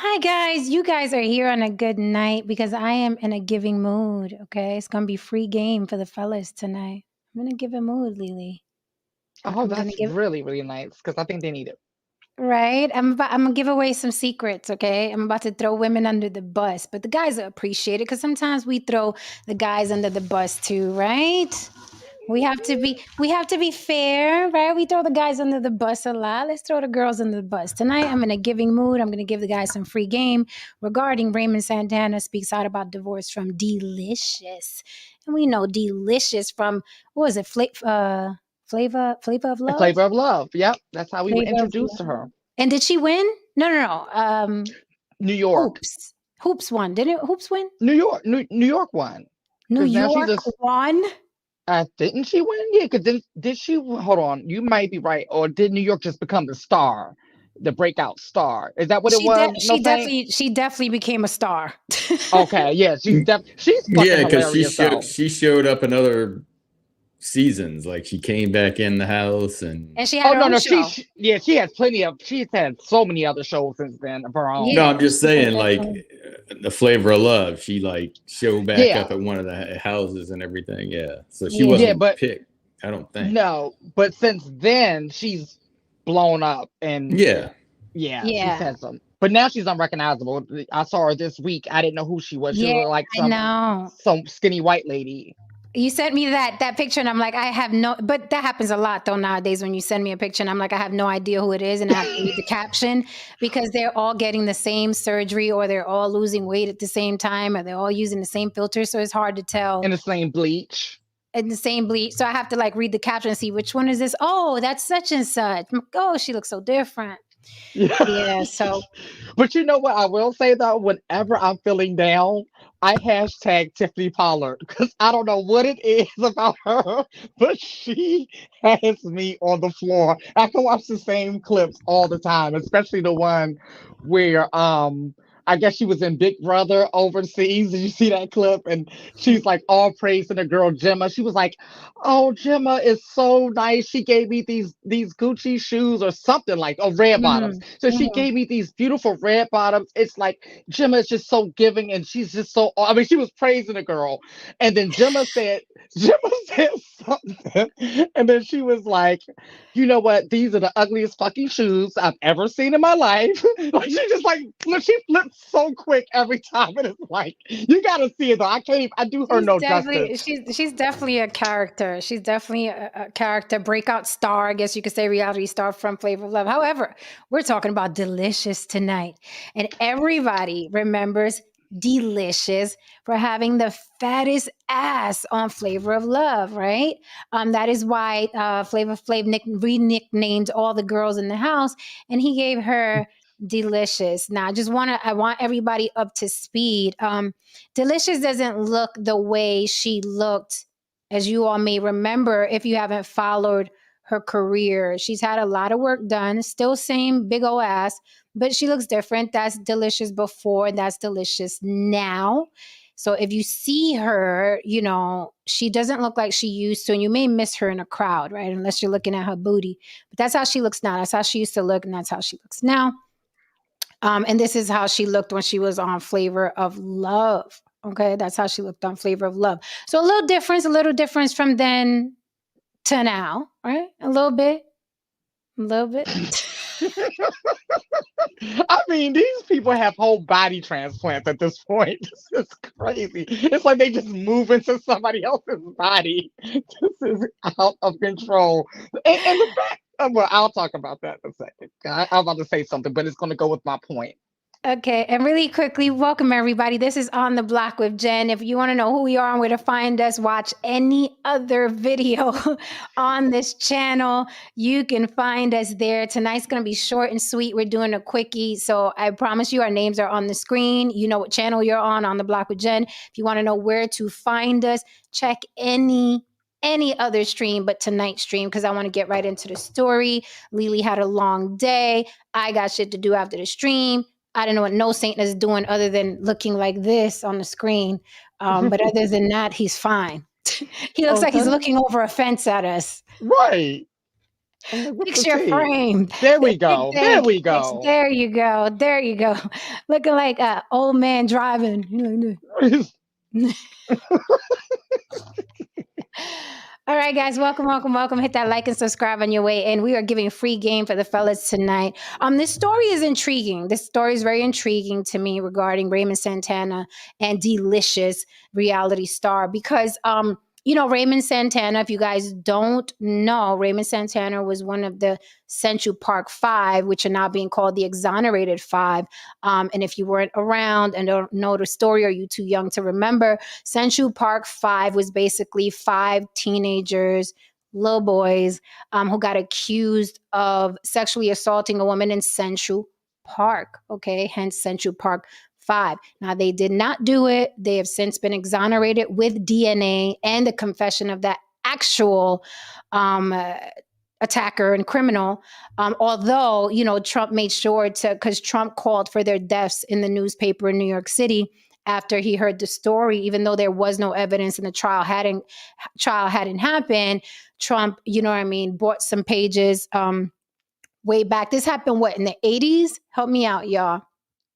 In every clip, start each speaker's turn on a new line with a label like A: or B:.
A: Hi, guys. You guys are here on a good night because I am in a giving mood. Okay. It's going to be free game for the fellas tonight. I'm in a giving mood, Lily.
B: Oh,
A: I'm going to
B: that's
A: give,
B: really, really nice because I think they need it.
A: right? I'm going to give away some secrets. Okay. I'm about to throw women under the bus, but the guys will appreciate it because sometimes we throw the guys under the bus too, right? We have to be fair, right? We throw the guys under the bus a lot. Let's throw the girls under the bus. Tonight I'm in a giving mood. I'm gonna give the guys some free game regarding Raymond Santana speaks out about divorce from Deelishis. And we know Deelishis from what was it? Flavor of
B: A
A: Love?
B: flavor of love. Yep, that's how we were
A: Flavor of
B: introduced to
A: Love.
B: her.
A: And did she win? No, no, no.
B: New York,
A: Hoops. Hoops won. Didn't Hoops win?
B: New York won
A: New
B: because now she's
A: York
B: a.
A: won.
B: Didn't she win? Yeah, because did she? Hold on, you might be right. Or did New York just become the star, the breakout star? Is that what it
A: She
B: was?
A: de-
B: No,
A: she
B: saying.
A: definitely she definitely became a star.
B: Okay, yeah, she's fucking
C: Yeah, because
B: hilarious though.
C: she showed up in other seasons. Like she came back in the house, and
A: And she had
B: Oh
A: her
B: no,
A: own
B: no,
A: show.
B: yeah, she has plenty of. She's had so many other shows since then of her
C: no,
B: own.
A: Yeah,
C: I'm just
A: she can
C: saying, like
A: definitely.
C: the flavor of love. She like showed back
B: Yeah,
C: up at one of the houses and everything. Yeah, so she
A: Yeah,
B: yeah,
C: wasn't
B: but
C: picked. I don't think.
B: no, but since then she's blown up and
C: Yeah,
B: yeah, she's
A: yeah,
B: had some. But now she's unrecognizable. I saw her this week. I didn't know who she was. She
A: yeah.
B: looked like
A: I know.
B: some skinny white lady.
A: You sent me that picture, and I'm like, I have no. But that happens a lot though nowadays. When you send me a picture, and I'm like, I have no idea who it is, and I have to read the caption because they're all getting the same surgery, or they're all losing weight at the same time, or they're all using the same filter, so it's hard to tell.
B: In the same bleach.
A: And the same bleach, so I have to like read the caption and see which one is this. Oh, that's such and such. Oh, she looks so different.
B: Yeah.
A: Yeah. So
B: But you know what I will say though, whenever I'm feeling down, I hashtag Tiffany Pollard because I don't know what it is about her, but she has me on the floor. I can watch the same clips all the time, especially the one where I guess she was in Big Brother overseas. Did you see that clip? And she's like all praising the girl Gemma. She was like, "Oh, Gemma is so nice. She gave me these Gucci shoes or something like red bottoms.
A: mhm,
B: So she
A: mhm.
B: gave me these beautiful red bottoms. It's like Gemma is just so giving, and she's just so. I mean, she was praising the girl, and then Gemma said something, and then she was like, "You know what? These are the ugliest fucking shoes I've ever seen in my life." Like she just like she flips so quick every time, and it's like you gotta see it though. I can't. Even, I do her
A: She's
B: no justice.
A: definitely she's definitely a character. She's definitely a character, breakout star. I guess you could say reality star from Flavor of Love. However, we're talking about Deelishis tonight, and everybody remembers Deelishis for having the fattest ass on Flavor of Love, right? That is why Flavor Flav re-nicknamed all the girls in the house, and he gave her Deelishis. Now, I want everybody up to speed. Deelishis doesn't look the way she looked, as you all may remember if you haven't followed her career. She's had a lot of work done, still same big ol' ass, but she looks different. That's Deelishis before, that's Deelishis now. So if you see her, she doesn't look like she used to, and you may miss her in a crowd, right? Unless you're looking at her booty. But that's how she looks now. That's how she used to look, and that's how she looks now. And this is how she looked when she was on Flavor of Love. Okay, that's how she looked on Flavor of Love. So a little difference from then to now, right? A little bit.
B: I mean, these people have whole body transplants at this point. This is crazy. It's like they just move into somebody else's body. This is out of control. And the fact, well, I'll talk about that in a second. I'm about to say something, but it's going to go with my point.
A: Okay, and really quickly, welcome everybody. This is On the Block with Jen. If you want to know who we are and where to find us, watch any other video on this channel. You can find us there. Tonight's going to be short and sweet. We're doing a quickie. So I promise you, our names are on the screen. You know what channel you're on the Block with Jen. If you want to know where to find us, check any other stream but tonight's stream because I want to get right into the story. Lily had a long day. I got shit to do after the stream. I don't know what No Saint is doing other than looking like this on the screen. But other than that, he's fine. He looks like he's
B: Okay.
A: looking over a fence at us.
B: Right. I'm like, what's the
A: Picture
B: tea?
A: frame.
B: There
A: The
B: we
A: big
B: go. There
A: bank.
B: we go.
A: There you go. There you go. Looking like an old man driving. All right, guys, welcome, welcome, welcome. Hit that like and subscribe on your way in. We are giving free game for the fellas tonight. This story is intriguing. This story is very intriguing to me regarding Raymond Santana and Deelishis, reality star, because Raymond Santana, if you guys don't know, Raymond Santana was one of the Central Park Five, which are now being called the Exonerated Five. And if you weren't around and don't know the story, or you too young to remember, Central Park Five was basically five teenagers, little boys, who got accused of sexually assaulting a woman in Central Park. Okay, hence Central Park Five. Now, they did not do it. They have since been exonerated with DNA and the confession of that actual attacker and criminal. Although, Trump made sure to, because Trump called for their deaths in the newspaper in New York City after he heard the story, even though there was no evidence and the trial hadn't happened. Trump, bought some pages way back. This happened in the 80s? Help me out, y'all.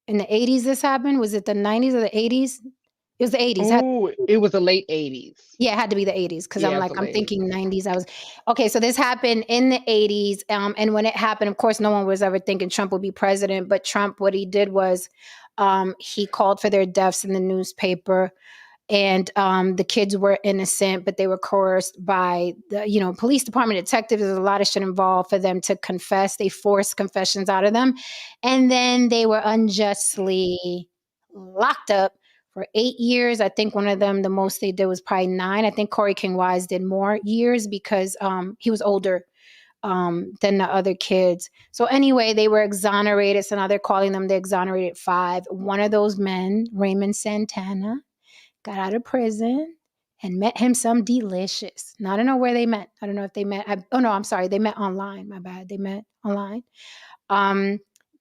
A: In the 80s this happened? Was it the 90s or the 80s? It was the 80s.
B: Oh, it was the late 80s.
A: Yeah, it had to be the 80s because
B: Yeah, it's the
A: I'm
B: late
A: thinking
B: 80s.
A: 90s. Okay, so this happened in the 80s. And when it happened, of course, no one was ever thinking Trump would be president. But Trump, what he did was he called for their deaths in the newspaper. And the kids were innocent, but they were coerced by the police department, detectives. There's a lot of shit involved for them to confess. They forced confessions out of them, and then they were unjustly locked up for 8 years. I think one of them, the most they did was probably 9. I think Corey King Wise did more years because he was older than the other kids. So anyway, they were exonerated. So now they're calling them the Exonerated Five. One of those men, Raymond Santana, got out of prison and met him some Deelishis. Now, I don't know where they met. I don't know if they met. I'm sorry. They met online. My bad. They met online.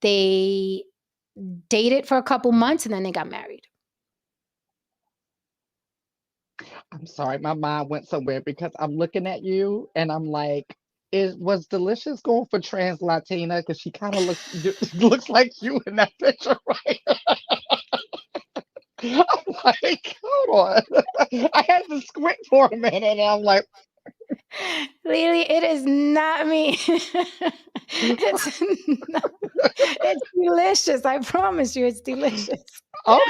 A: They dated for a couple months and then they got married.
B: I'm sorry, my mind went somewhere because I'm looking at you and I'm like, was Delicious going for trans Latina? Because she kind of looks like you in that picture, right? I'm like, hold on. I had to squint for a minute and I'm like,
A: Lily, it is not me. It's delicious. I promise you, it's delicious.
B: okay,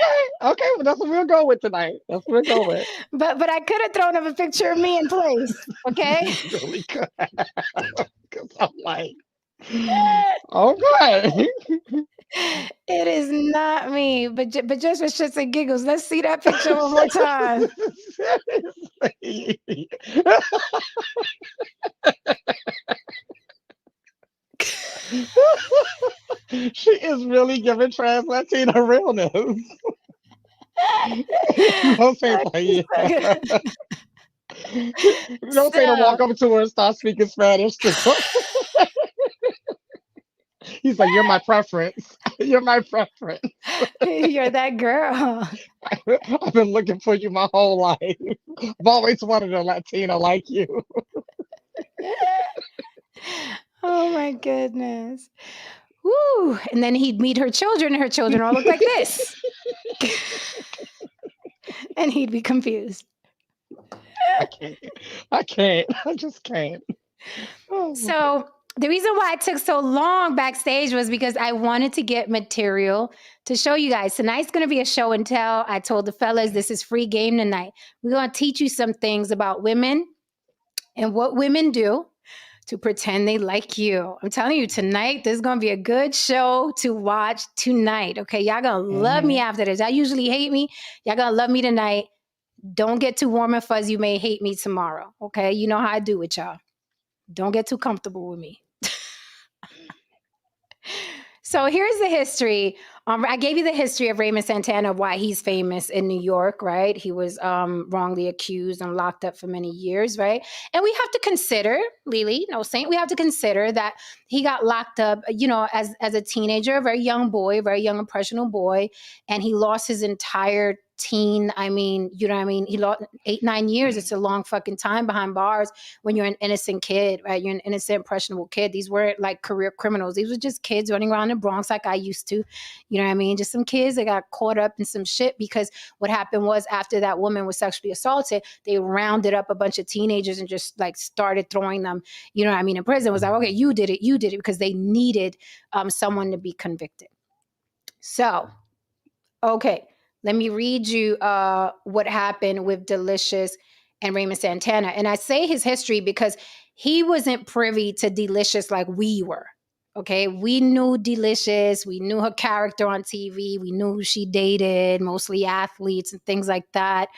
B: well, that's what we'll go with tonight. That's what we'll go with.
A: But I could have thrown up a picture of me in place. Okay.
B: You really could. Because I'm like, okay.
A: It is not me, but just for shits and giggles, let's see that picture one more time.
B: She is really giving trans Latina realness. Don't say it's like, yeah. Don't say to walk up to her and start speaking Spanish. He's like, you're my preference. You're my preference.
A: You're that girl.
B: I've been looking for you my whole life. I've always wanted a Latina like you.
A: Oh my goodness. Woo. And then he'd meet her children, and her children all look like this. And he'd be confused.
B: I can't. I just can't. Oh.
A: So the reason why it took so long backstage was because I wanted to get material to show you guys. Tonight's going to be a show and tell. I told the fellas, this is free game tonight. We're going to teach you some things about women and what women do to pretend they like you. I'm telling you, tonight, this is going to be a good show to watch tonight. Okay, y'all going to love me after this. I usually hate me. Y'all going to love me tonight. Don't get too warm and fuzzy. You may hate me tomorrow. Okay, you know how I do with y'all. Don't get too comfortable with me. So here's the history. I gave you the history of Raymond Santana, why he's famous in New York, right? He was wrongly accused and locked up for many years, right? And we have to consider, Lily, no saint, we have to consider that he got locked up, as a teenager, a very young boy, a very young, impressionable boy, and he lost his entire teen. I mean, you know what I mean? He lost 8-9 years. It's a long fucking time behind bars when you're an innocent kid, right? You're an innocent, impressionable kid. These weren't like career criminals. These were just kids running around the Bronx like I used to. You know what I mean? Just some kids that got caught up in some shit because what happened was after that woman was sexually assaulted, they rounded up a bunch of teenagers and just like started throwing them, you know what I mean, in prison. It was like, okay, you did it, because they needed someone to be convicted. So, okay, let me read you what happened with Deelishis and Raymond Santana. And I say his history because he wasn't privy to Deelishis like we were. Okay, we knew Deelishis, we knew her character on TV, we knew who she dated, mostly athletes and things like that,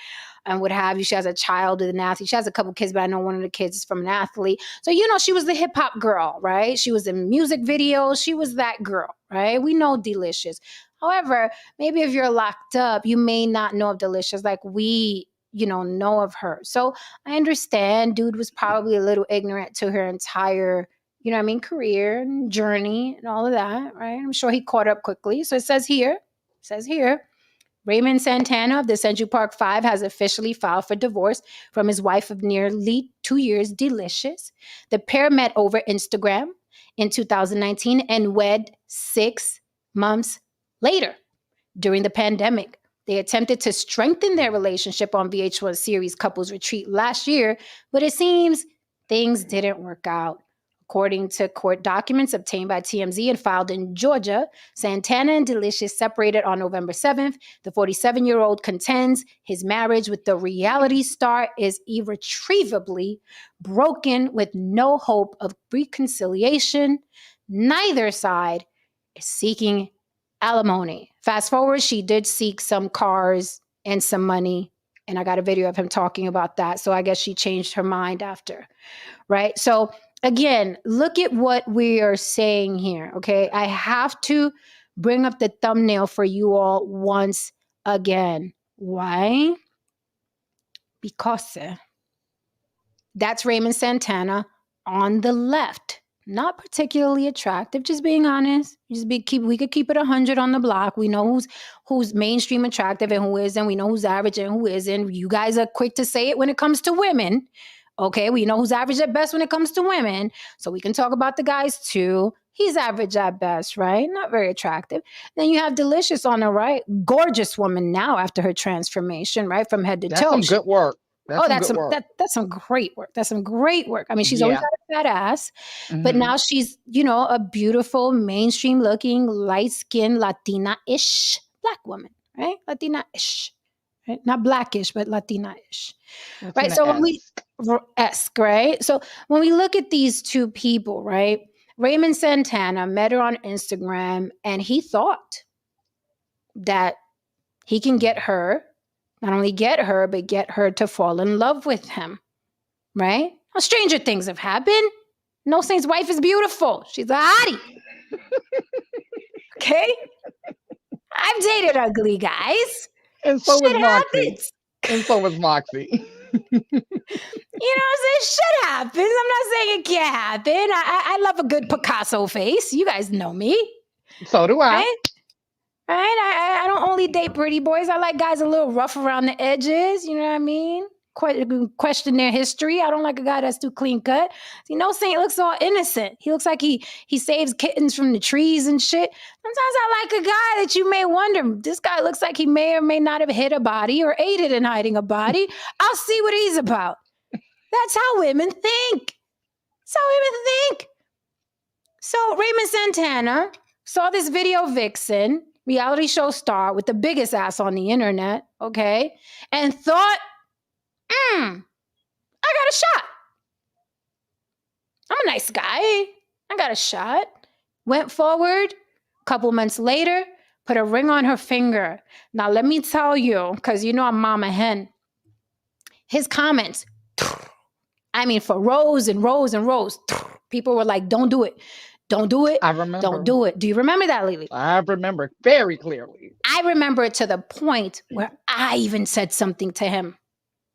A: and what have you. She has a child with an athlete. She has a couple kids, but I know one of the kids is from an athlete. So, you know, she was the hip hop girl, right? She was in music videos. She was that girl, right? We know Deelishis. However, maybe if you're locked up, you may not know of Deelishis like we, know of her. So I understand dude was probably a little ignorant to her entire, career and journey and all of that, right? I'm sure he caught up quickly. So it says here, Raymond Santana of the Central Park Five has officially filed for divorce from his wife of nearly 2 years, Deelishis. The pair met over Instagram in 2019 and wed 6 months later during the pandemic. They attempted to strengthen their relationship on VH1 series Couples Retreat last year, but it seems things didn't work out. According to court documents obtained by TMZ and filed in Georgia, Santana and Deelishis separated on November 7th. The 47-year-old contends his marriage with the reality star is irretrievably broken with no hope of reconciliation. Neither side is seeking alimony. Fast forward, she did seek some cars and some money, and I got a video of him talking about that. So I guess she changed her mind after, right? So again, look at what we are saying here, okay? I have to bring up the thumbnail for you all once again. Why? Because that's Raymond Santana on the left. Not particularly attractive, just being honest. We could keep it 100 on the block. We know who's mainstream attractive and who isn't. We know who's average and who isn't. You guys are quick to say it when it comes to women. Okay, we know who's average at best when it comes to women. So we can talk about the guys too. He's average at best, right? Not very attractive. Then you have Deelishis on the right. Gorgeous woman now after her transformation, right? From head to
B: That's
A: toe.
B: some good work.
A: That's some great work. That's some great work. I mean, she's always had a fat ass, but now she's, a beautiful, mainstream looking, light-skinned, Latina-ish black woman, right? Latina-ish, right? Not blackish, but Latina-ish, right? So when right? So when we look at these two people, right? Raymond Santana met her on Instagram, and he thought that he can get her. Not only get her, but get her to fall in love with him, right? Now, stranger things have happened. No Saint's wife is beautiful. She's a hottie. Okay? I've dated ugly guys.
B: And so
A: Shit
B: was Moxie.
A: happens.
B: And so was Moxie.
A: You know what I'm saying? Shit happens. I'm not saying it can't happen. I love a good Picasso face. You guys know me.
B: So do I.
A: Right? I don't only date pretty boys. I like guys a little rough around the edges. You know what I mean? Question their history. I don't like a guy that's too clean cut. Saint looks all innocent. He looks like he saves kittens from the trees and shit. Sometimes I like a guy that you may wonder, this guy looks like he may or may not have hid a body or aided in hiding a body. I'll see what he's about. That's how women think. So Raymond Santana saw this video vixen, reality show star with the biggest ass on the internet, okay, and thought, I got a shot. I'm a nice guy. I got a shot. Went forward. A couple months later, put a ring on her finger. Now, let me tell you, because I'm mama hen, his comments, for rows and rows and rows, people were like, don't do it. Don't do it.
B: I remember.
A: Don't do it. Do you remember that, Lily?
B: I remember very clearly.
A: I remember it to the point where I even said something to him.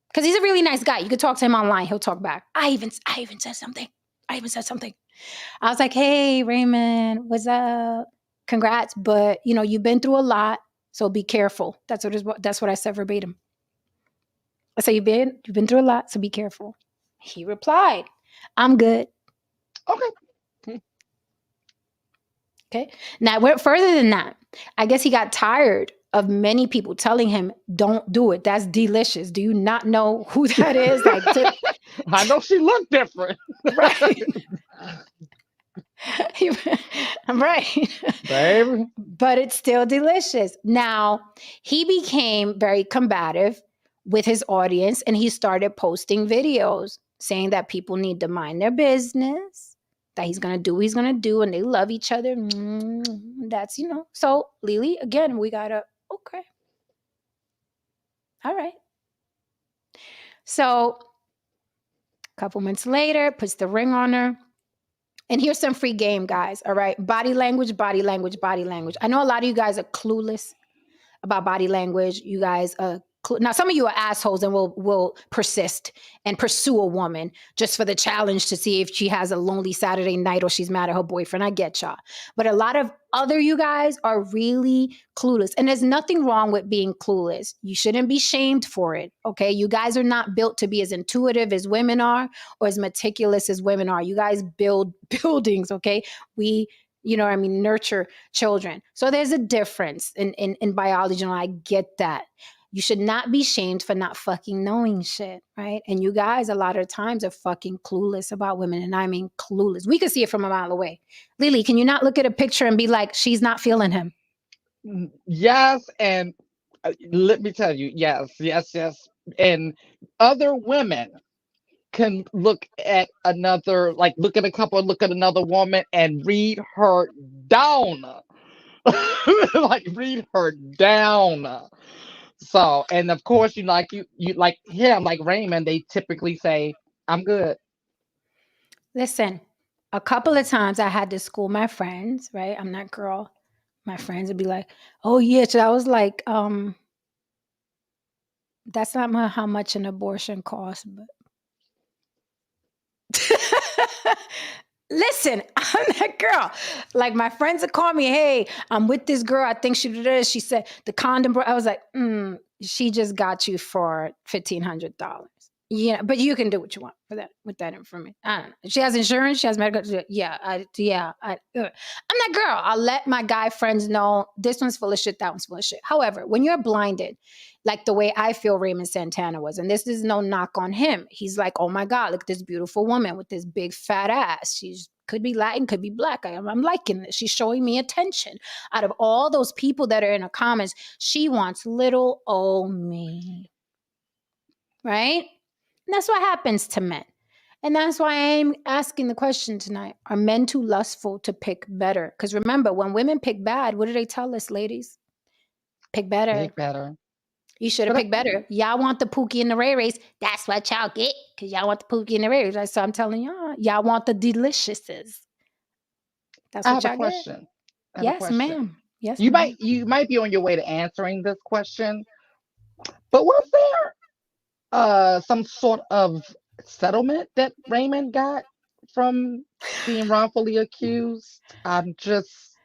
A: Because he's a really nice guy. You could talk to him online. He'll talk back. I even said something. I was like, hey, Raymond, what's up? Congrats. But, you've been through a lot. So be careful. That's what I said verbatim. I said, you've been through a lot, so be careful. He replied, I'm good.
B: Okay.
A: Okay. Now, it went further than that. I guess he got tired of many people telling him, don't do it. That's Deelishis. Do you not know who that is? Like,
B: I know she looked different.
A: right. Right.
B: Baby.
A: But it's still delicious. Now, he became very combative with his audience and he started posting videos saying that people need to mind their business, that he's going to do what he's going to do, and they love each other. That's, So, Lily, again, we got to, okay. All right. So, a couple months later, puts the ring on her. And here's some free game, guys. All right. Body language, body language, body language. I know a lot of you guys are clueless about body language. You guys, now some of you are assholes and will persist and pursue a woman just for the challenge to see if she has a lonely Saturday night or she's mad at her boyfriend. I get y'all. But a lot of other you guys are really clueless. And there's nothing wrong with being clueless. You shouldn't be shamed for it. Okay. You guys are not built to be as intuitive as women are or as meticulous as women are. You guys build buildings. Okay. We, nurture children. So there's a difference in biology, and I get that. You should not be shamed for not fucking knowing shit, right? And you guys a lot of times are fucking clueless about women, and I mean clueless. We could see it from a mile away. Lily, can you not look at a picture and be like, she's not feeling him?
B: Yes, and let me tell you, yes. And other women can look at another, like look at a couple, look at another woman and read her down. Like read her down. So, and of course, you like him, like Raymond, they typically say, I'm good.
A: Listen, a couple of times I had to school my friends, right? I'm that girl. My friends would be like, oh yeah. So I was like, that's not how much an abortion costs, but listen, I'm that girl. Like my friends would call me, hey, I'm with this girl. I think she did this. She said the condom. I was like, she just got you for $1,500. Yeah, but you can do what you want for that with that information. I don't know. She has insurance. She has medical. Yeah, I'm that girl. I'll let my guy friends know this one's full of shit. That one's full of shit. However, when you're blinded, like the way I feel Raymond Santana was, and this is no knock on him. He's like, oh my God, look at this beautiful woman with this big fat ass. She's could be Latin, could be black. I'm liking this. She's showing me attention. Out of all those people that are in the comments, she wants little old me. Right? And that's what happens to men. And that's why I'm asking the question tonight. Are men too lustful to pick better? Because remember, when women pick bad, what do they tell us, ladies? Pick better.
B: Make better.
A: You should have
B: But
A: picked better. Y'all want the Pookie and the Ray Rays. That's what y'all get. Because y'all want the Pookie and the Ray Rays. So I'm telling y'all want the Deelishises. That's
B: I
A: what
B: have a
A: y'all get.
B: question. I have a
A: Yes,
B: question.
A: ma'am. Yes,
B: You
A: ma'am.
B: might be on your way to answering this question, but was there some sort of settlement that Raymond got from being wrongfully accused? I'm just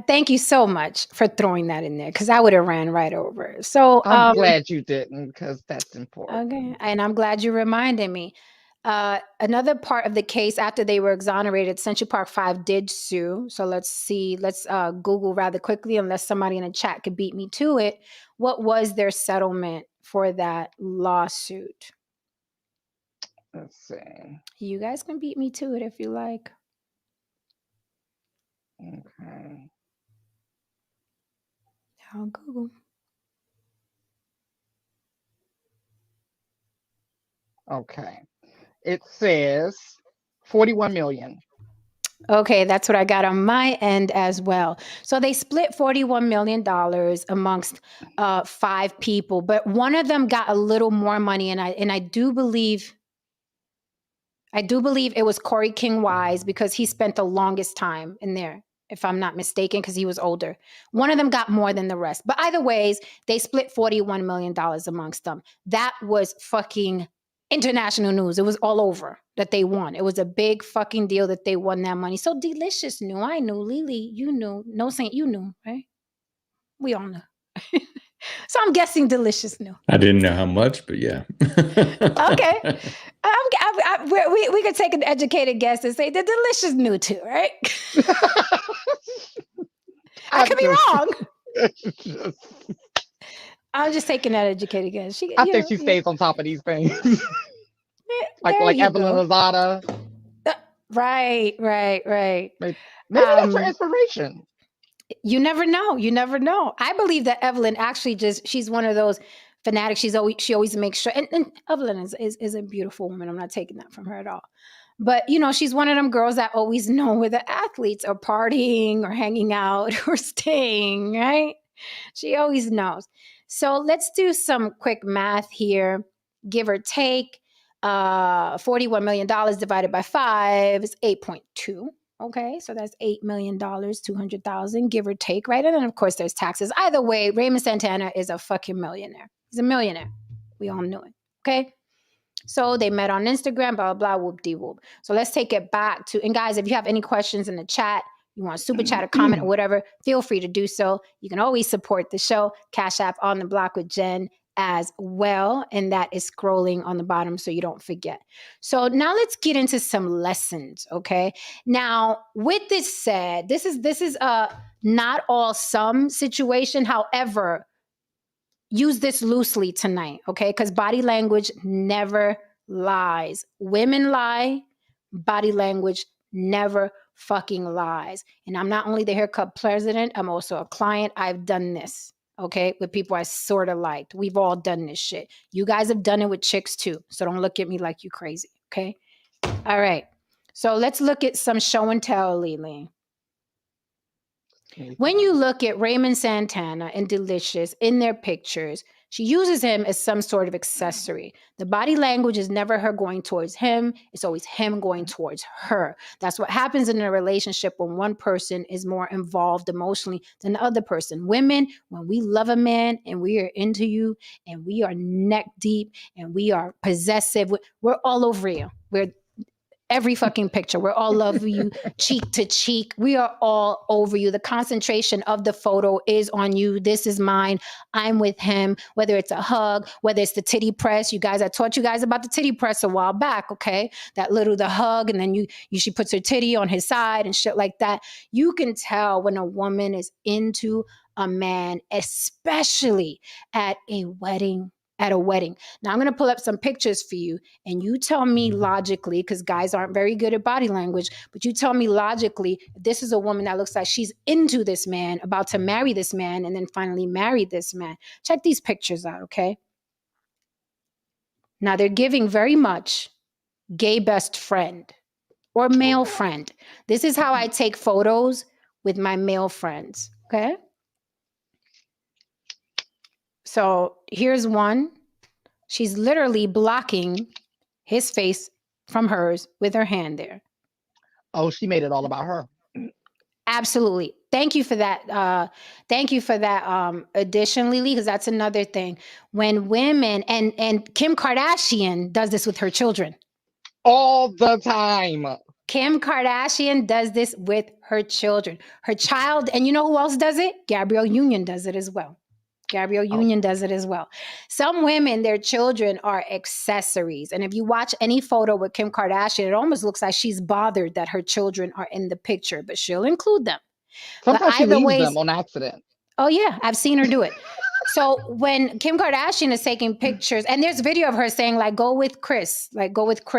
A: Thank you so much for throwing that in there because I would have ran right over it. So,
B: I'm glad you didn't, because that's important.
A: okay, and I'm glad you reminded me. Another part of the case after they were exonerated, Central Park 5 did sue. So let's see. Let's Google rather quickly, unless somebody in the chat could beat me to it. What was their settlement for that lawsuit?
B: Let's see.
A: You guys can beat me to it if you like.
B: Okay.
A: I'll Google.
B: Okay. It says 41 million.
A: Okay, that's what I got on my end as well. So they split $41 million amongst 5 people, but one of them got a little more money, and I do believe it was Corey King Wise because he spent the longest time in there, if I'm not mistaken, because he was older. One of them got more than the rest. But either ways, they split $41 million amongst them. That was fucking international news. It was all over that they won. It was a big fucking deal that they won that money. So Deelishis knew. I knew. Lily, you knew. No Saint, you knew, right? We all know. So I'm guessing Deelishis knew.
C: I didn't know how much, but yeah.
A: Okay. We could take an educated guess and say the Deelishis knew too, right? I could be wrong. I'm just taking that educated guess.
B: I think she stays on top of these things. like Evelyn
A: go.
B: Lozada.
A: Right.
B: Maybe that's her inspiration.
A: You never know. I believe that Evelyn actually she's one of those fanatics. She always makes sure, and Evelyn is a beautiful woman. I'm not taking that from her at all. But she's one of them girls that always know where the athletes are partying or hanging out or staying, right? She always knows. So let's do some quick math here. Give or take, $41 million divided by 5 is 8.2. Okay, so that's $8 million, 200,000, give or take, right? And then, of course, there's taxes. Either way, Raymond Santana is a fucking millionaire. He's a millionaire. We all knew it, okay? So they met on Instagram, blah, blah, blah, whoop-de-whoop. So let's take it back to, and guys, if you have any questions in the chat, you want to super chat or comment or whatever, feel free to do so. You can always support the show. Cash App On the Block with Jen as well. And that is scrolling on the bottom so you don't forget. So now let's get into some lessons, okay? Now, with this said, this is a not all some situation. However, use this loosely tonight, okay? Because body language never lies. Women lie, body language never fucking lies. And I'm not only the haircut president, I'm also a client. I've done this, okay, with people I sort of liked. We've all done this shit. You guys have done it with chicks too. So don't look at me like you crazy, okay? All right. So let's look at some show and tell, Lily. When you look at Raymond Santana and Deelishis in their pictures, she uses him as some sort of accessory. The body language is never her going towards him. It's always him going towards her. That's what happens in a relationship when one person is more involved emotionally than the other person. Women, when we love a man and we are into you and we are neck deep and we are possessive, we're all over you. We're every fucking picture. We're all over you, cheek to cheek. We are all over you. The concentration of the photo is on you. This is mine. I'm with him. Whether it's a hug, whether it's the titty press. You guys, I taught you guys about the titty press a while back, okay? The hug, and then she puts her titty on his side and shit like that. You can tell when a woman is into a man, especially at a wedding. Now I'm going to pull up some pictures for you and you tell me logically, because guys aren't very good at body language, but you tell me logically, if this is a woman that looks like she's into this man, about to marry this man, and then finally marry this man. Check these pictures out, okay? Now they're giving very much gay best friend or male friend. This is how I take photos with my male friends, okay? So here's one. She's literally blocking his face from hers with her hand there.
B: Oh, she made it all about her.
A: Absolutely. Thank you for that. Addition, Lily, because that's another thing. When women, and Kim Kardashian does this with her children.
B: All the time.
A: Kim Kardashian does this with her children. Her child, and you know who else does it? Gabrielle Union does it as well. Does it as well. Some women, their children are accessories. And if you watch any photo with Kim Kardashian, it almost looks like she's bothered that her children are in the picture, but she'll include them.
B: Sometimes she leaves them on accident.
A: Oh, yeah. I've seen her do it. So when Kim Kardashian is taking pictures, and there's video of her saying, like, go with Chris,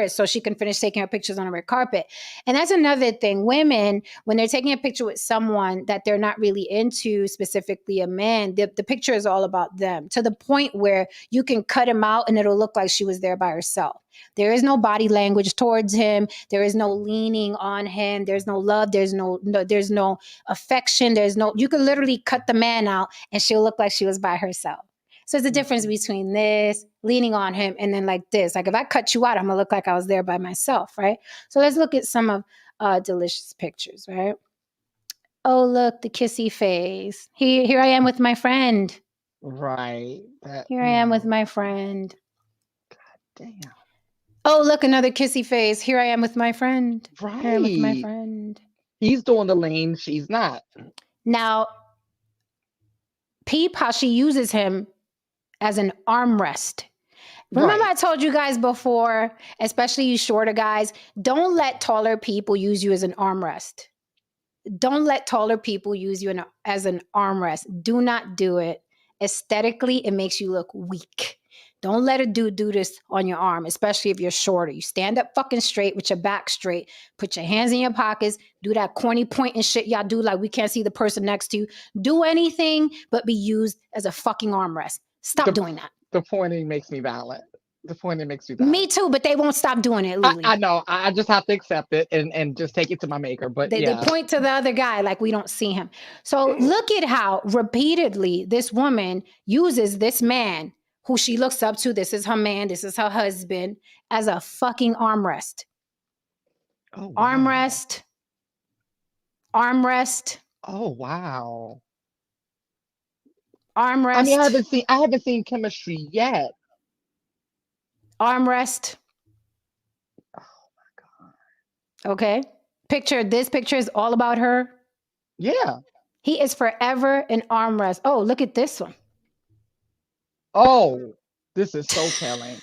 A: so she can finish taking her pictures on a red carpet. And that's another thing. Women, when they're taking a picture with someone that they're not really into, specifically a man, the picture is all about them, to the point where you can cut him out and it'll look like she was there by herself. There is no body language towards him. There is no leaning on him. There's no love. There's no affection. You can literally cut the man out and she'll look like she was by herself. So it's a difference between this, leaning on him, and then like this. Like if I cut you out, I'm gonna look like I was there by myself, right? So let's look at some of Deelishis pictures, right? Oh, look, the kissy face. Here I am with my friend.
B: Right.
A: Here I am with my friend.
B: God damn.
A: Oh, look, another kissy face. Here I am with my friend.
B: Right.
A: Here I am with my friend.
B: He's doing the lean. She's not.
A: Now, peep how she uses him as an armrest. Remember,
B: Right.
A: I told you guys before, especially you shorter guys, don't let taller people use you as an armrest. Don't let taller people use you as an armrest. Do not do it. Aesthetically, it makes you look weak. Don't let a dude do this on your arm, especially if you're shorter. You stand up fucking straight with your back straight. Put your hands in your pockets. Do that corny point and shit y'all do like we can't see the person next to you. Do anything but be used as a fucking armrest. Stop
B: The
A: doing that.
B: the pointing makes me valid. The pointing makes me
A: Me
B: valid.
A: too, but they won't stop doing it,
B: I
A: Lily.
B: know. I just have to accept it and just take it to my maker. But
A: They
B: yeah.
A: point to the other guy like we don't see him. So look at how repeatedly this woman uses this man who she looks up to. This is her man, this is her husband, as a fucking armrest.
B: Oh wow.
A: Armrest, armrest,
B: Oh wow. I mean,
A: armrest,
B: I haven't seen chemistry yet.
A: armrest.
B: Oh my god.
A: Okay. This picture is all about her.
B: Yeah.
A: He is forever an armrest. Oh, look at this one.
B: Oh, this is so telling.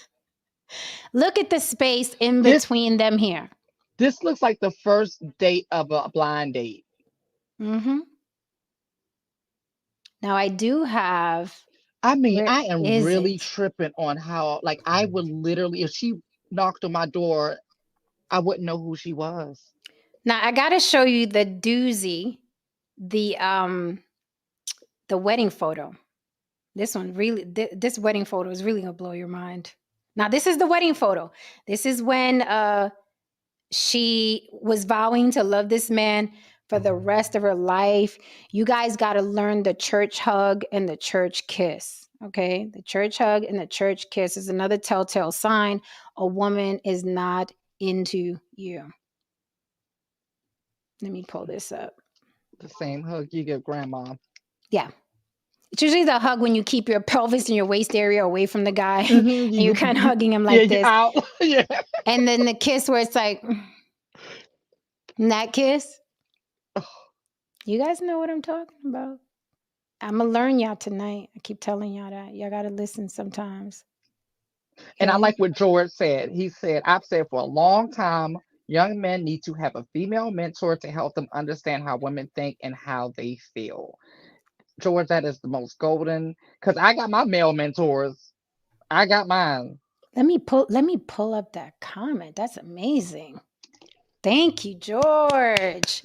A: Look at the space in
B: This
A: between them here.
B: this looks like the first date of a blind date.
A: Mm-hmm. Now I do have,
B: I mean,
A: where
B: I am
A: is
B: really
A: it?
B: tripping on how, like, I would literally, if she knocked on my door, I wouldn't know who she was.
A: Now I gotta show you the doozy, the wedding photo. This one really, this wedding photo is really gonna blow your mind. Now this is the wedding photo. This is when she was vowing to love this man for the rest of her life. You guys got to learn the church hug and the church kiss. Okay, the church hug and the church kiss is another telltale sign a woman is not into you. Let me pull this up.
B: The same hug you give grandma.
A: Yeah. It's usually the hug when you keep your pelvis and your waist area away from the guy
B: Hmm
A: and you're kind of hugging him
B: yeah,
A: like
B: you
A: this.
B: out. Yeah.
A: And then the kiss where it's like, that kiss. You guys know what I'm talking about. I'm going to learn y'all tonight. I keep telling y'all that. Y'all got to listen sometimes.
B: And I
A: Okay?
B: like what George said. He said, I've said for a long time, young men need to have a female mentor to help them understand how women think and how they feel. George, that is the most golden, because I got my male mentors. I got mine.
A: Let me pull up that comment. That's amazing. Thank you, George.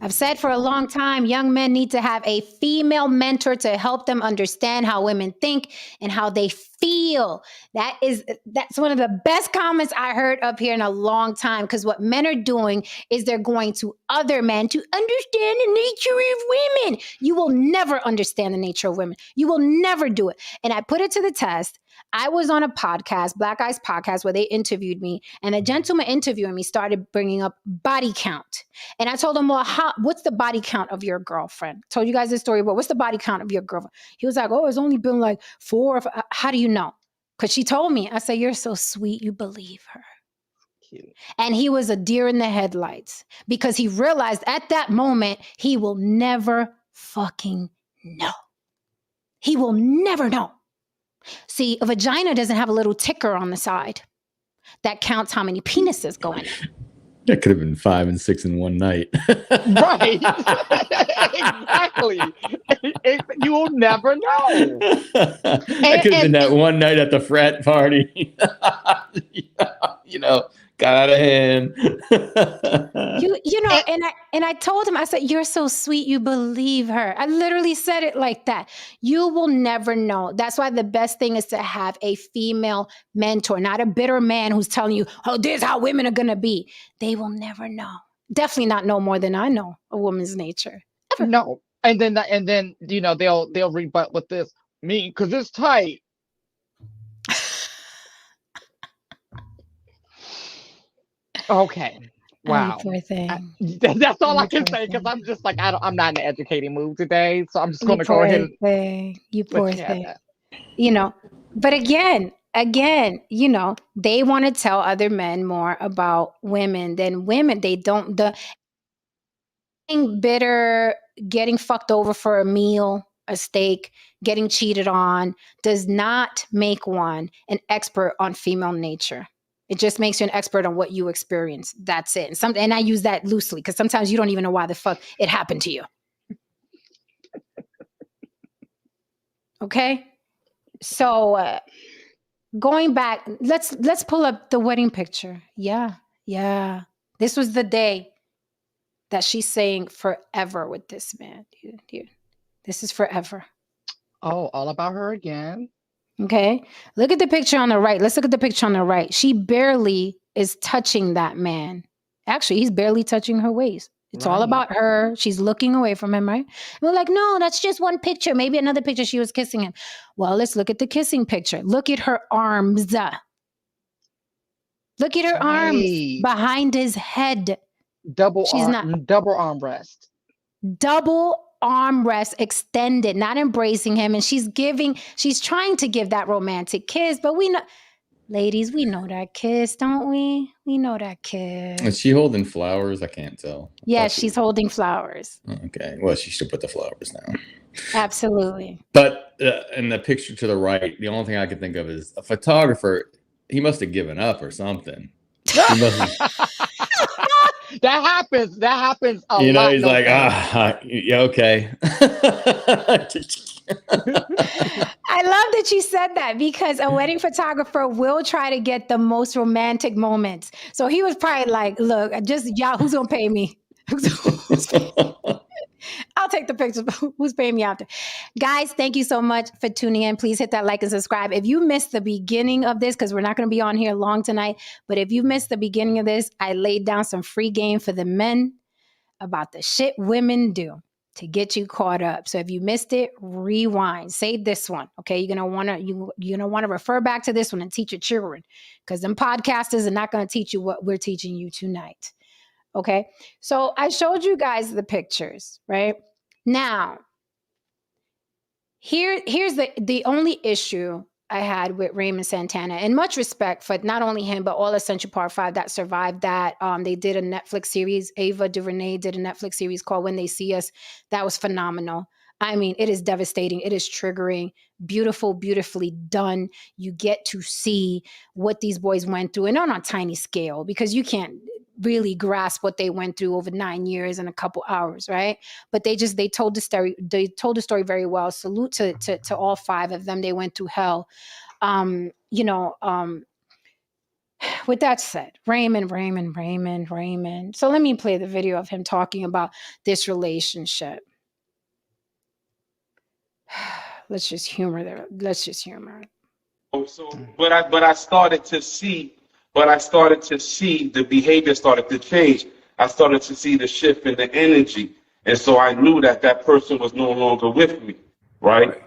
A: I've said for a long time, young men need to have a female mentor to help them understand how women think and how they feel. That's one of the best comments I heard up here in a long time. Because what men are doing is they're going to other men to understand the nature of women. You will never understand the nature of women. You will never do it. And I put it to the test. I was on a podcast, Black Eyes podcast, where they interviewed me, and the gentleman interviewing me started bringing up body count. And I told him, well, what's the body count of your girlfriend? Told you guys this story, but what's the body count of your girlfriend? He was like, oh, it's only been like 4 or 5. How do you know? Because she told me. I said, you're so sweet, you believe her.
B: Cute.
A: And he was a deer in the headlights because he realized at that moment he will never fucking know. He will never know. See, a vagina doesn't have a little ticker on the side that counts how many penises go in it.
C: That could have been 5 and 6 in one night.
B: Right. Exactly. You will never know.
C: That could have been that one night at the frat party. Got out of hand.
A: And I told him, I said, you're so sweet, you believe her. I literally said it like that. You will never know. That's why the best thing is to have a female mentor, not a bitter man who's telling you, oh, this is how women are gonna be. They will never know. Definitely not know more than I know a woman's nature. Ever.
B: No. And then they'll rebut with this me because it's tight. Okay.
A: Oh, you
B: Wow.
A: poor thing.
B: That's all
A: You
B: I can
A: poor
B: say because
A: thing.
B: I'm just like I'm not in an educating mood today, so I'm just
A: You
B: going to go ahead
A: poor
B: and.
A: thing. You
B: But
A: poor
B: yeah,
A: thing. But again, they want to tell other men more about women than women. They don't, the being bitter, getting fucked over for a meal, a steak, getting cheated on does not make one an expert on female nature. It just makes you an expert on what you experience. That's it. And I use that loosely because sometimes you don't even know why the fuck it happened to you. Okay? So going back, let's pull up the wedding picture. Yeah. This was the day that she's saying forever with this man. Dude. This is forever.
B: Oh, all about her again.
A: Okay. Look at the picture on the right. Let's look at the picture on the right. She barely is touching that man. Actually, he's barely touching her waist. It's all about her. She's looking away from him, right? And we're like, no, that's just one picture. Maybe another picture she was kissing him. Well, let's look at the kissing picture. Look at her arms. Look at her arms behind his head.
B: Double armrest.
A: Double armrest extended, not embracing him. And she's trying to give that romantic kiss, but we know, ladies, we know that kiss, don't we? We know that kiss.
C: Is she holding flowers? I can't tell.
A: Yeah, she's holding flowers.
C: Okay. Well, she should put the flowers down.
A: Absolutely.
C: But in the picture to the right, the only thing I can think of is a photographer. He must have given up or something.
B: That happens a lot.
C: You know, he's like, yeah, okay.
A: I love that you said that because a wedding photographer will try to get the most romantic moments. So he was probably like, look, just y'all, who's going to pay me? I'll take the pictures. Who's paying me after? Guys, thank you so much for tuning in. Please hit that like and subscribe. If you missed the beginning of this, because we're not going to be on here long tonight, but if you missed the beginning of this, I laid down some free game for the men about the shit women do to get you caught up. So if you missed it, rewind. Save this one. Okay, you're gonna want to refer back to this one and teach your children, because them podcasters are not going to teach you what we're teaching you tonight. Okay, so I showed you guys the pictures, right? Now, here's the only issue I had with Raymond Santana, and much respect for not only him, but all Essential Part 5 that survived that. They did a Netflix series. Ava DuVernay did a Netflix series called When They See Us. That was phenomenal. I mean, it is devastating. It is triggering. Beautifully done. You get to see what these boys went through, and on a tiny scale, because you can't really grasp what they went through over 9 years and a couple hours, right? But they told the story. They told the story very well. Salute to all 5 of them. They went through hell. With that said, Raymond. So let me play the video of him talking about this relationship. Let's just humor it.
D: So, but I started to see the behavior started to change. I started to see the shift in the energy. And so I knew that person was no longer with me, right?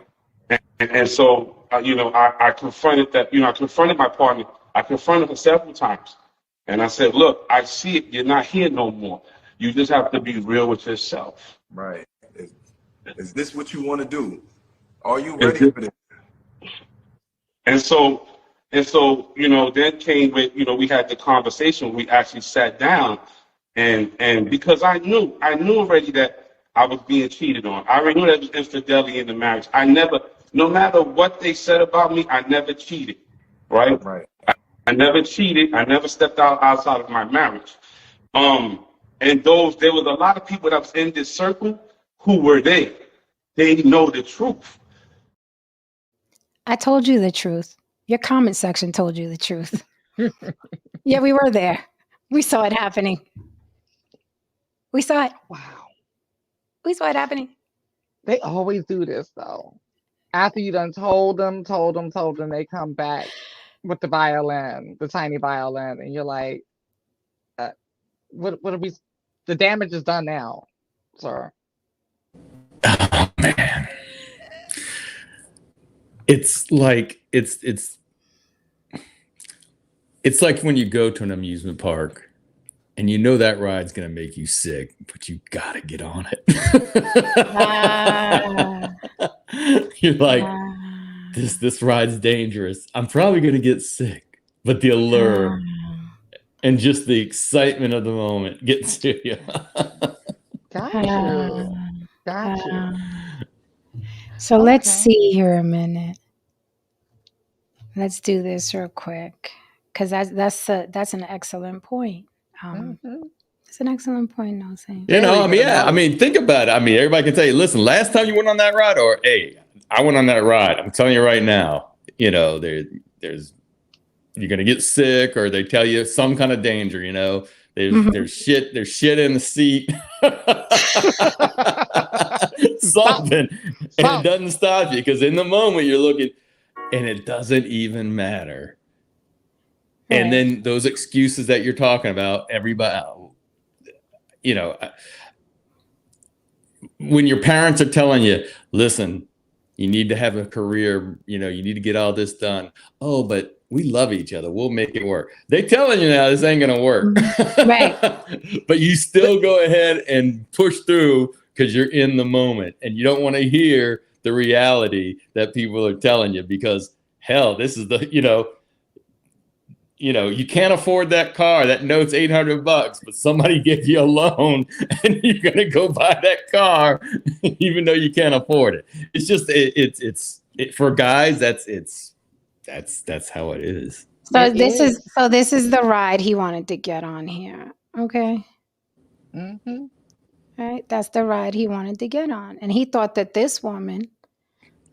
D: And so, I confronted that, I confronted my partner. I confronted her several times. And I said, look, I see it. You're not here no more. You just have to be real with yourself.
E: Right. Is this what you want to do? Are you ready for this?
D: And so, then came with, we had the conversation. We actually sat down, and because I knew already that I was being cheated on. I already knew that there was infidelity in the marriage. No matter what they said about me, I never cheated, right?
E: Right.
D: I never cheated. I never stepped outside of my marriage. And there was a lot of people that was in this circle who were there. They know the truth.
A: I told you the truth. Your comment section told you the truth. Yeah, we were there. We saw it happening. We saw it.
B: Wow.
A: We saw it happening.
B: They always do this, though. After you done told them, they come back with the violin, the tiny violin, and you're like, what are we? The damage is done now, sir.
C: Oh, man. It's like it's like when you go to an amusement park and you know that ride's gonna make you sick, but you gotta get on it. You're like, this ride's dangerous. I'm probably gonna get sick, but the allure and just the excitement of the moment gets to you.
B: Got you.
A: So let's
B: Okay.
A: see here a minute. Let's do this real quick, because that's an excellent point.
B: Mhm.
A: It's an excellent point, no saying.
C: You know,
B: Very
C: I mean,
B: good
C: yeah, I
B: analogy.
C: mean, think about it. I mean, everybody can tell you, listen, last time you went on that ride, or hey, I went on that ride. I'm telling you right now, you know, there's you're gonna get sick, or they tell you some kind of danger, you know.
A: Mhm.
C: There's shit in the seat.
B: Something.
C: Something. And it
B: Something.
C: doesn't stop you because in the moment you're looking and it doesn't even matter. And
A: Right.
C: then those excuses that you're talking about, everybody, you know, when your parents are telling you, listen, you need to have a career, you know, you need to get all this done. Oh, but we love each other. We'll make it work. They telling you now this ain't gonna work.
A: Mhm. Right.
C: But you still go ahead and push through because you're in the moment and you don't want to hear the reality that people are telling you because hell, this is the, you can't afford that car. That note's $800, but somebody gave you a loan and you're going to go buy that car even though you can't afford it. It's just, for guys, that's how it is.
B: It is.
A: So this is the ride he wanted to get on here. Okay.
B: Mhm.
A: Right? That's the ride he wanted to get on. And he thought that this woman,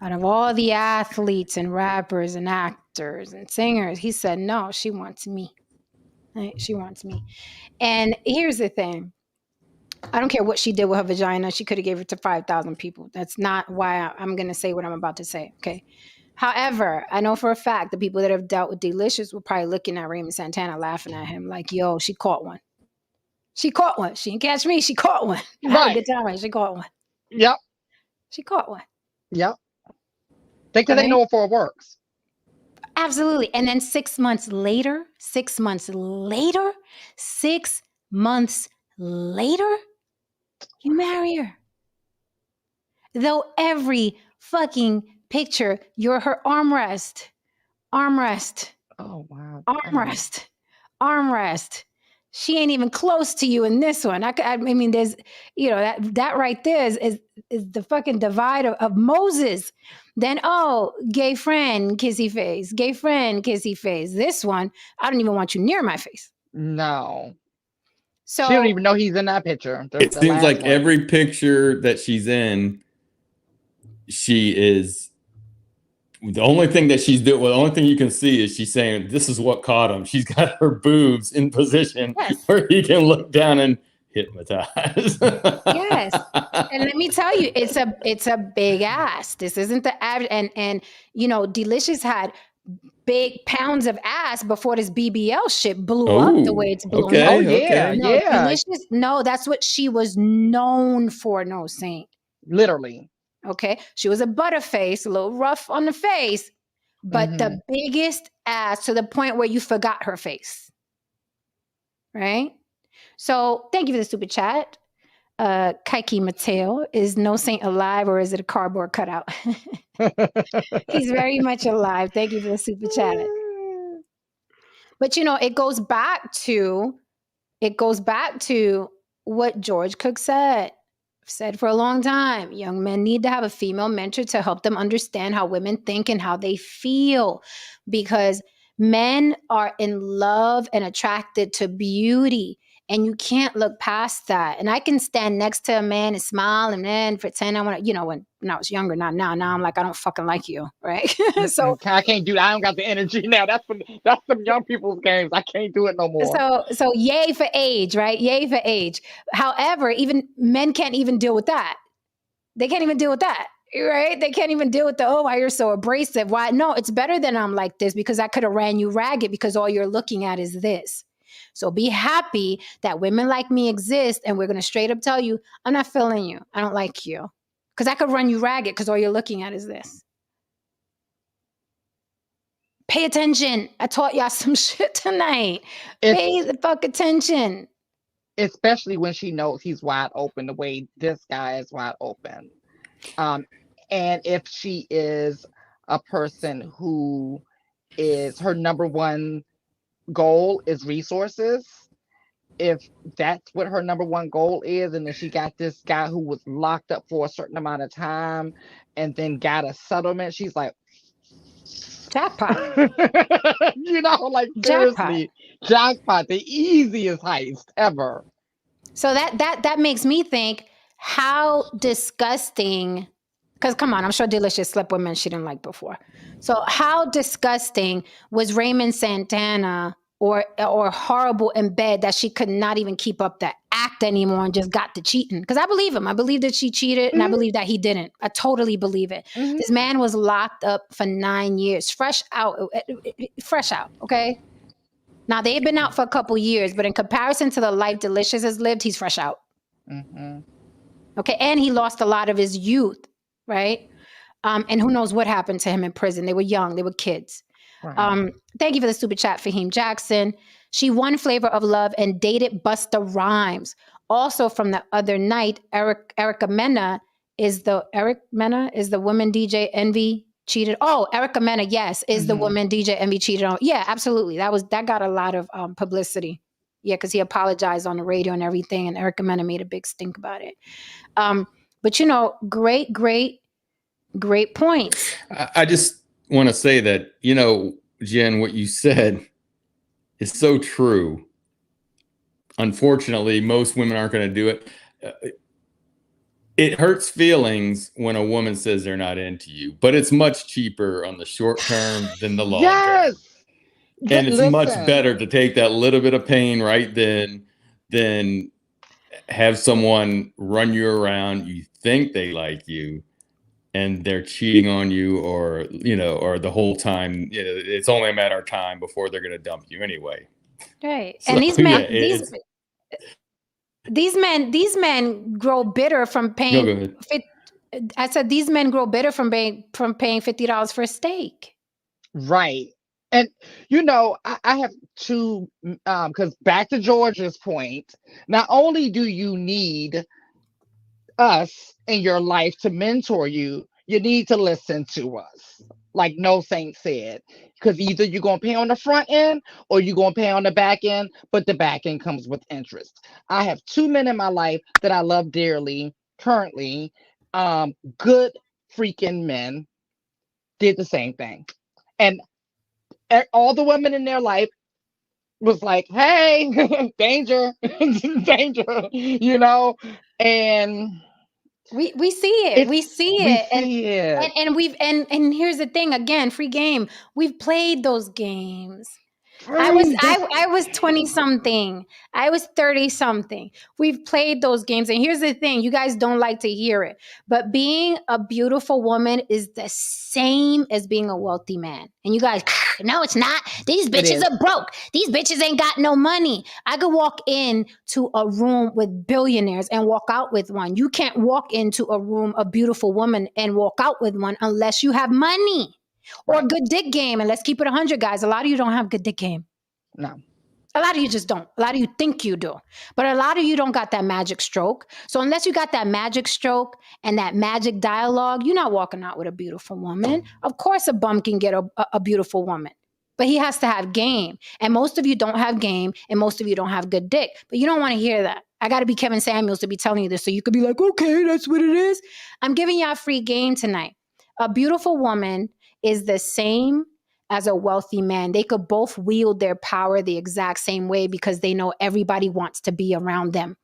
A: out of all the athletes and rappers and actors and singers, he said, no, she wants me. Right? She wants me. And here's the thing. I don't care what she did with her vagina. She could have gave it to 5,000 people. That's not why I'm going to say what I'm about to say. Okay. However, I know for a fact the people that have dealt with Deelishis were probably looking at Raymond Santana, laughing at him like, yo, she caught one. She caught one. She didn't catch me. She caught one. I had a good
B: Right.
A: time. She caught one.
B: Yep.
A: She caught one.
B: Yep. Because they
A: Right?
B: know it for it works.
A: Absolutely. And then 6 months later, 6 months later, you marry her. Though every fucking picture, you're her armrest, armrest,
B: Oh wow.
A: armrest, armrest. She ain't even close to you in this one. I mean, there's, that right there is the fucking divide of Moses. Then, oh, gay friend, kissy face, gay friend, kissy face. This one, I don't even want you near my face.
B: No. She don't
A: So,
B: even know he's in that picture.
C: It
B: The
C: seems
B: last
C: like
B: one.
C: every picture that she's in, she is the only thing that she's doing. Well, the only thing you can see is she's saying, "This is what caught him." She's got her boobs in position
A: yes,
C: where he can look down and hypnotize.
A: yes. And let me tell you, it's a big ass. This isn't the average. And Deelishis had big pounds of ass before this BBL shit blew up the way
C: Oh,
A: it's blown up.
B: Oh
C: okay,
B: yeah,
C: okay.
A: No,
B: yeah.
A: Deelishis, no, that's what she was known for, no saint.
B: Literally.
A: Okay. She was a butterface, a little rough on the face, but
B: Mm-hmm.
A: the biggest ass to the point where you forgot her face. Right? So thank you for the super chat. Kaiki Mateo, is No Saint alive or is it a cardboard cutout? He's very much alive. Thank you for the super chat. But it goes back to what George Cook said. Said for a long time, young men need to have a female mentor to help them understand how women think and how they feel, because men are in love and attracted to beauty, and you can't look past that. And I can stand next to a man and smile and then pretend I want to, when I was younger, not now. Now I'm like, I don't fucking like you, right? So
B: I can't do that. I don't got the energy now. That's some young people's games. I can't do it no more.
A: So yay for age, right? Yay for age. However, even men can't even deal with that. They can't even deal with that, right? They can't even deal with why you're so abrasive. Why? No, it's better than I'm like this because I could have ran you ragged because all you're looking at is this. So be happy that women like me exist, and we're going to straight up tell you, I'm not feeling you. I don't like you. Because I could run you ragged because all you're looking at is this. Pay attention. I taught y'all some shit tonight. Pay the fuck attention.
B: Especially when she knows he's wide open the way this guy is wide open. And if she is a person who is her number one goal is resources, if that's what her number one goal is, and then she got this guy who was locked up for a certain amount of time and then got a settlement, she's like,
A: Jackpot.
B: like
A: Jackpot.
B: seriously, jackpot, the easiest heist ever.
A: So that makes me think how disgusting. Because come on, I'm sure Deelishis slept with men she didn't like before. So how disgusting was Raymond Santana or horrible in bed that she could not even keep up the act anymore and just got to cheating? Because I believe him. I believe that she cheated and I believe that he didn't. I totally believe it. This man was locked up for 9 years, fresh out, okay? Now they've been out for a couple years, but in comparison to the life Deelishis has lived, he's fresh out. Okay, and he lost a lot of his youth, right? And who knows what happened to him in prison. They were young, they were kids.
B: Right.
A: Thank you for the super chat, Fahim Jackson. She won Flavor of Love and dated Busta Rhymes. Also from the other night, Erica Mena is the woman DJ Envy cheated. Oh, Erica Mena, yes, is the woman DJ Envy cheated on. Yeah, absolutely. That got a lot of publicity. Yeah, because he apologized on the radio and everything, and Erica Mena made a big stink about it. But great points.
C: I just want to say that, Jen, what you said is so true. Unfortunately, most women aren't going to do it. It hurts feelings when a woman says they're not into you, but it's much cheaper on the short term than the long term. And it's much better to take that little bit of pain right then than have someone run you around. You think they like you and they're cheating on you, or the whole time, it's only a matter of time before they're going to dump you anyway.
A: Right. So, and these men, these men grow bitter from paying.
C: No, go ahead.
A: I said these men grow bitter from paying $50 for a steak.
B: Right. And I have two, because back to George's point, not only do you need us in your life to mentor you, you need to listen to us. Like No Saint said, because either you're going to pay on the front end or you're going to pay on the back end, but the back end comes with interest. I have two men in my life that I love dearly currently. Good freaking men, did the same thing. And all the women in their life was like, hey, danger, danger, and
A: we see it. We see it. And here's the thing again, free game. We've played those games. I was 20 something. I was 30 something. We've played those games. And here's the thing, you guys don't like to hear it, but being a beautiful woman is the same as being a wealthy man. And you guys, no, it's not. These bitches are broke. These bitches ain't got no money. I could walk into a room with billionaires and walk out with one. You can't walk into a room, a beautiful woman, and walk out with one unless you have money. Or good dick game. And let's keep it 100, guys. A lot of you don't have good dick game.
B: No.
A: A lot of you just don't. A lot of you think you do. But a lot of you don't got that magic stroke. So unless you got that magic stroke and that magic dialogue, you're not walking out with a beautiful woman. Of course a bum can get a beautiful woman. But he has to have game. And most of you don't have game. And most of you don't have good dick. But you don't want to hear that. I got to be Kevin Samuels to be telling you this. So you could be like, okay, that's what it is. I'm giving y'all free game tonight. A beautiful woman is the same as a wealthy man. They could both wield their power the exact same way because they know everybody wants to be around them.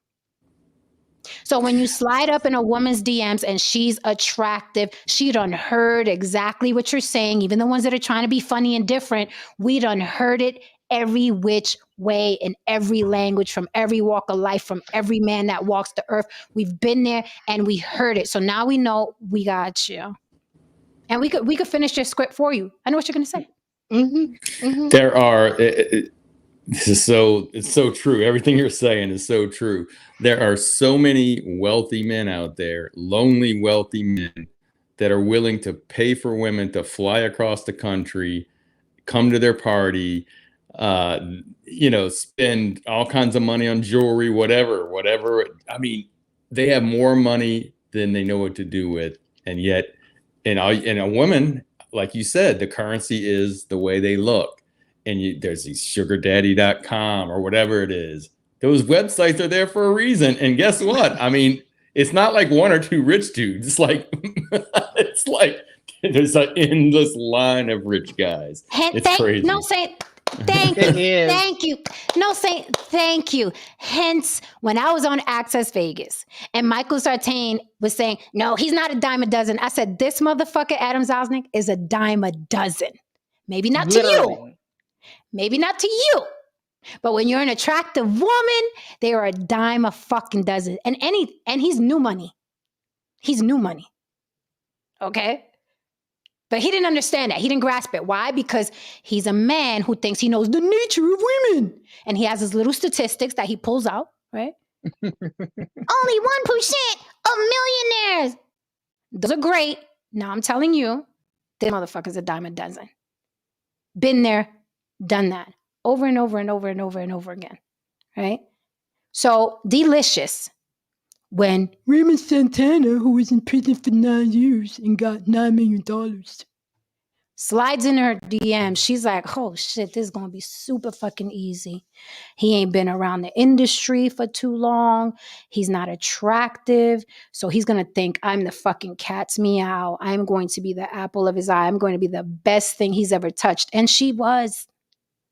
A: So when you slide up in a woman's DMs and she's attractive, she done heard exactly what you're saying. Even the ones that are trying to be funny and different, we done heard it every which way in every language, from every walk of life, from every man that walks the earth. We've been there and we heard it. So now we know we got you. And we could finish your script for you. I know what you're going to say.
C: There are, it's so true. Everything you're saying is so true. There are so many wealthy men out there, lonely, wealthy men that are willing to pay for women to fly across the country, come to their party, spend all kinds of money on jewelry, whatever. I mean, they have more money than they know what to do with. And yet, and a woman, like you said, the currency is the way they look. And there's these sugardaddy.com or whatever it is. those websites are there for a reason. And guess what? I mean, it's not like one or two rich dudes. It's like there's an endless line of rich guys. It's crazy.
A: No, say thank
B: It
A: you.
B: is.
A: Thank you. No, say thank you. Hence, when I was on Access Vegas and Michael Sartain was saying, no, he's not a dime a dozen. I said, this motherfucker, Adam Zosnick, is a dime a dozen. Maybe not to you.
B: Literally.
A: Maybe not to you. But when you're an attractive woman, they are a dime a fucking dozen. And he's new money. He's new money. Okay? But he didn't understand that. He didn't grasp it. Why? Because he's a man who thinks he knows the nature of women. And he has his little statistics that he pulls out, right? Only 1% of millionaires. Those are great. Now I'm telling you, this motherfucker's a dime a dozen. Been there, done that. Over and over and over and over and over again, right? So Deelishis, when Raymond Santana, who was in prison for 9 years and got $9 million, slides in her DM, she's like, oh shit, this is going to be super fucking easy. He ain't been around the industry for too long. He's not attractive. So he's going to think I'm the fucking cat's meow. I'm going to be the apple of his eye. I'm going to be the best thing he's ever touched. And she was.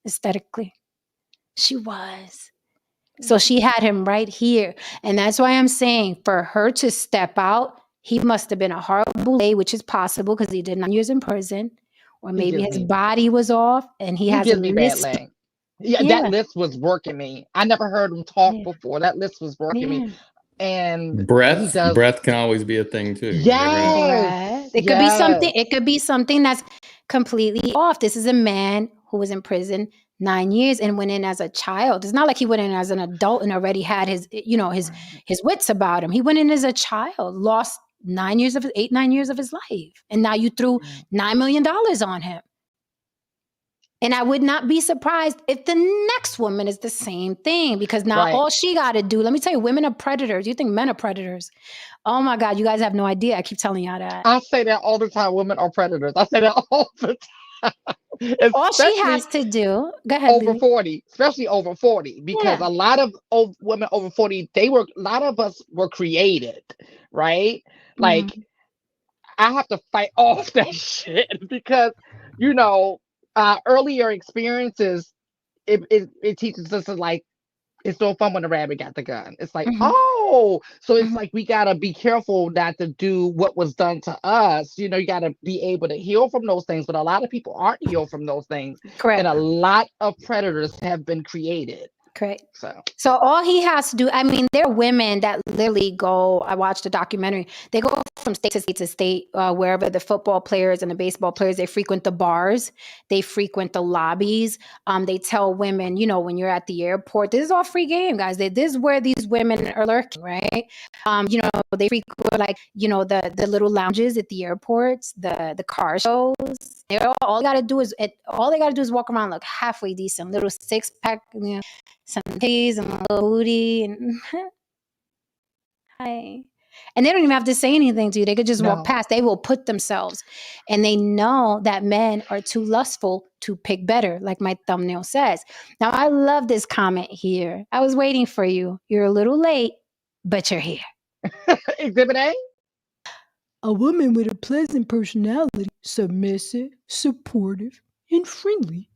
A: Aesthetically, she was. So she had him right here. And that's why I'm saying for her to step out, he must have been a horrible day, which is possible because he did 9 years in prison, or maybe his body was off and he has a list.
B: Bad leg. Yeah, that list was working me. I never heard him talk before. That list was working me. And
C: breath can always be a thing too.
A: Yes. It could be something. It could be something that's completely off. This is a man who was in prison 9 years and went in as a child. It's not like he went in as an adult and already had his wits about him. He went in as a child, lost 9 years of 9 years of his life. And now you threw $9 million on him. And I would not be surprised if the next woman is the same thing, because now all she got to do, let me tell you, women are predators. You think men are predators? Oh my God, you guys have no idea. I keep telling y'all that.
B: I say that all the time. Women are predators. I say that all the time.
A: All she has to do, go ahead.
B: Over 40, especially over 40, because a lot of women over 40, a lot of us were created, right? Like, I have to fight off that shit because, earlier experiences, it teaches us to like, it's no fun when the rabbit got the gun. It's like, so it's like we gotta be careful not to do what was done to us. You gotta be able to heal from those things. But a lot of people aren't healed from those things.
A: Correct.
B: And a lot of predators have been created.
A: Correct. So all he has to do, I mean, there are women that literally go, I watched a documentary, they go from state to state, wherever the football players and the baseball players, they frequent the bars, they frequent the lobbies. They tell women, when you're at the airport, this is all free game, guys. This is where these women are lurking, right? They frequent the little lounges at the airports, the car shows. All they got to do is walk around, look halfway decent, little six pack, some titties and a little booty, and hi. And they don't even have to say anything to you. They could just walk past. They will put themselves, and they know that men are too lustful to pick better, like my thumbnail says. Now, I love this comment here. I was waiting for you. You're a little late, but you're here.
B: Exhibit A.
F: A woman with a pleasant personality, submissive, supportive, and friendly,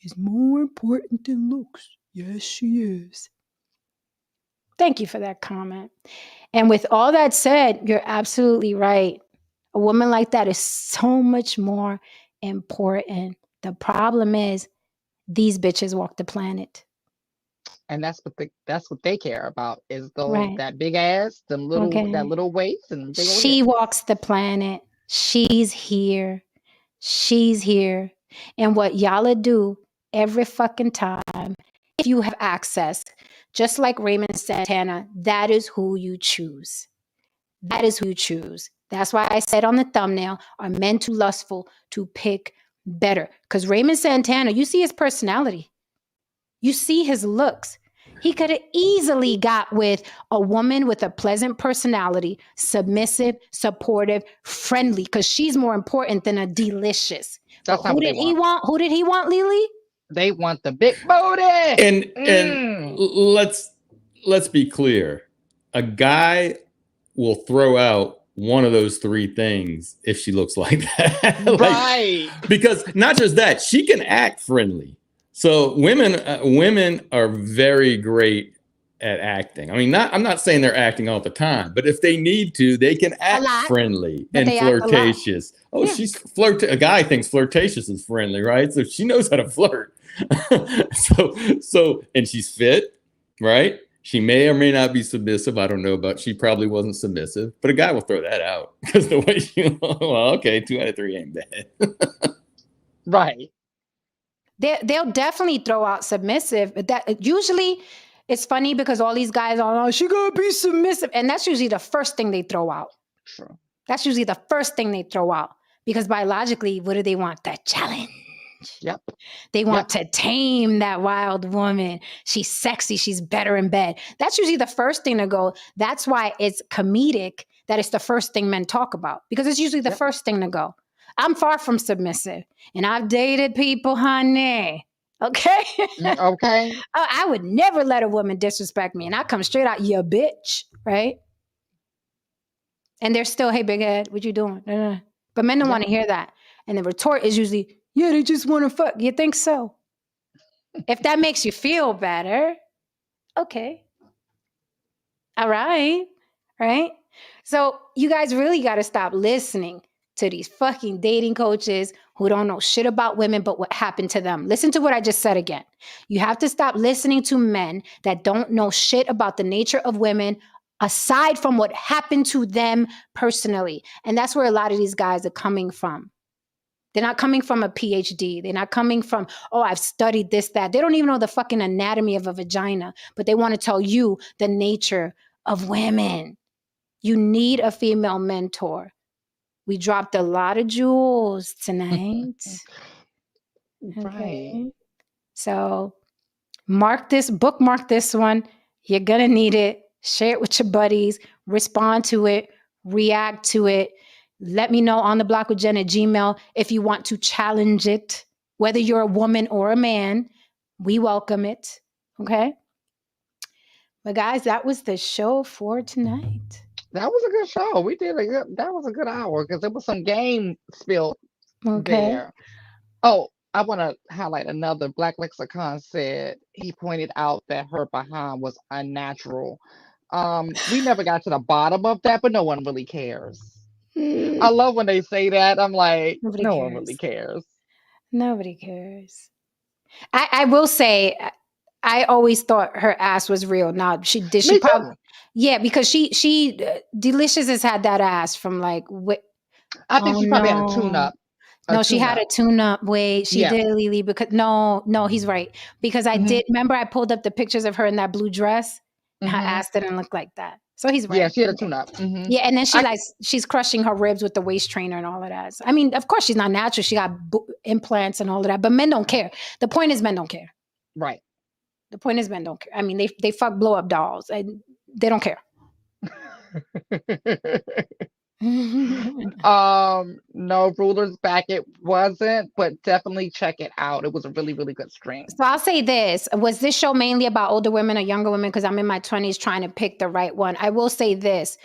F: is more important than looks. Yes, she is.
A: Thank you for that comment. And with all that said, you're absolutely right. A woman like that is so much more important. The problem is these bitches walk the planet.
B: And that's what they care about is that big ass, that little waist, and
A: she walks the planet. She's here. She's here. And what y'all do every fucking time, if you have access, just like Raymond Santana, that is who you choose. That is who you choose. That's why I said on the thumbnail, are men too lustful to pick better? Because Raymond Santana, you see his personality. You see his looks. He could have easily got with a woman with a pleasant personality, submissive, supportive, friendly, because she's more important than a Deelishis. Who did he want? Who did he want, Lily?
B: They want the big booty.
C: And let's let's be clear. A guy will throw out one of those three things if she looks like that. Like,
B: Right.
C: because not just that, she can act friendly. So women are very great at acting. I mean, I'm not saying they're acting all the time, but if they need to, they can act
A: lot,
C: friendly
A: but
C: and
A: they act a lot.
C: flirtatious. Oh,
A: Yeah.
C: she's a guy thinks flirtatious is friendly, right? So she knows how to flirt. so and she's fit, right? She may or may not be submissive. I don't know, but she probably wasn't submissive. But a guy will throw that out because the way she, well, okay, 2 out of 3 ain't bad.
B: Right.
A: They'll definitely throw out submissive. But that usually it's funny because all these guys are, oh, she gotta be submissive. And that's usually the first thing they throw out.
B: True.
A: That's usually the first thing they throw out. Because biologically, what do they want? That challenge.
B: Yep.
A: They want to tame that wild woman. She's sexy. She's better in bed. That's usually the first thing to go. That's why it's comedic that it's the first thing men talk about, because it's usually the first thing to go. I'm far from submissive, and I've dated people, honey. Okay?
B: Okay.
A: I would never let a woman disrespect me, and I come straight out, you bitch, right? And they're still, hey, big head, what you doing? But men don't want to hear that. And the retort is usually, yeah, they just want to fuck. You think so? If that makes you feel better, okay. All right. Right? So you guys really got to stop listening to these fucking dating coaches who don't know shit about women but what happened to them. Listen to what I just said again. You have to stop listening to men that don't know shit about the nature of women aside from what happened to them personally. And that's where a lot of these guys are coming from. They're not coming from a PhD. They're not coming from, oh, I've studied this, that. They don't even know the fucking anatomy of a vagina, but they want to tell you the nature of women. You need a female mentor. We dropped a lot of jewels tonight. Okay.
B: Right.
A: So bookmark this one. You're going to need it. Share it with your buddies. Respond to it. React to it. Let me know on the block with Jen at Gmail if you want to challenge it. Whether you're a woman or a man, we welcome it. Okay? But guys, that was the show for tonight.
B: That was a good show. We did that was a good hour because there was some game spilled there. Oh, I want to highlight another. Black Lexicon said he pointed out that her behind was unnatural. We never got to the bottom of that, but no one really cares. I love when they say that. I'm like,
A: Nobody
B: no
A: cares.
B: one really cares.
A: Nobody cares. I will say, I always thought her ass was real. Now she probably, yeah, because she Deelishis has had that ass from like,
B: I think she probably had a tune-up.
A: No, she had a tune-up. Wait, she did, Lily, because no, he's right. Because I did remember I pulled up the pictures of her in that blue dress. And her ass didn't look like that. So he's right.
B: Yeah, she had a tune-up.
A: Yeah, and then she's crushing her ribs with the waist trainer and all of that. I mean, of course she's not natural. She got implants and all of that. But men don't care. The point is men don't care.
B: Right.
A: The point is men don't care. I mean, they fuck blow up dolls and they don't care.
B: No, Ruler's back. It wasn't, but definitely check it out. It was a really, really good stream.
A: So I'll say this. Was this show mainly about older women or younger women? Because I'm in my 20s trying to pick the right one. I will say this.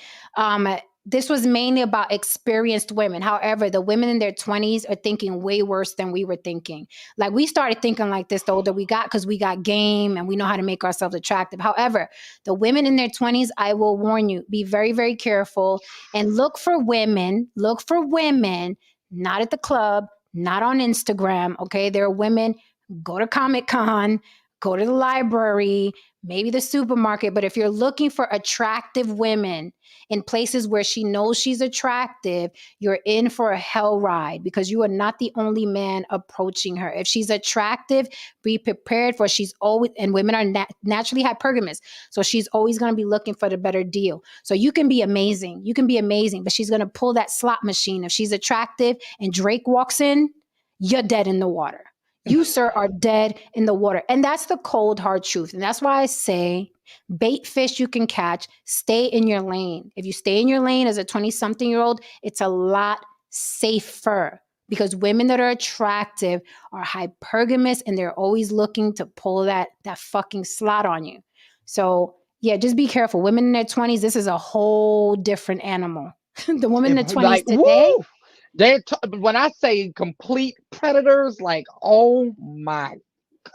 A: This was mainly about experienced women. However, the women in their 20s are thinking way worse than we were thinking. Like we started thinking like this the older we got because we got game and we know how to make ourselves attractive. However, the women in their 20s, I will warn you, be very, very careful and look for women, not at the club, not on Instagram, okay? There are women, go to Comic-Con, go to the library, maybe the supermarket. But if you're looking for attractive women in places where she knows she's attractive, you're in for a hell ride because you are not the only man approaching her. If she's attractive, be prepared for she's always, and women are naturally hypergamous. So she's always going to be looking for the better deal. So you can be amazing. But she's going to pull that slot machine. If she's attractive and Drake walks in, you're dead in the water. You, sir, are dead in the water. And that's the cold, hard truth. And that's why I say bait fish you can catch, stay in your lane. If you stay in your lane as a 20-something-year-old, it's a lot safer because women that are attractive are hypergamous and they're always looking to pull that fucking slot on you. So Yeah, just be careful. Women in their 20s, this is a whole different animal. The women in their 20s
B: Like,
A: today,
B: woo! When I say complete predators, like, oh my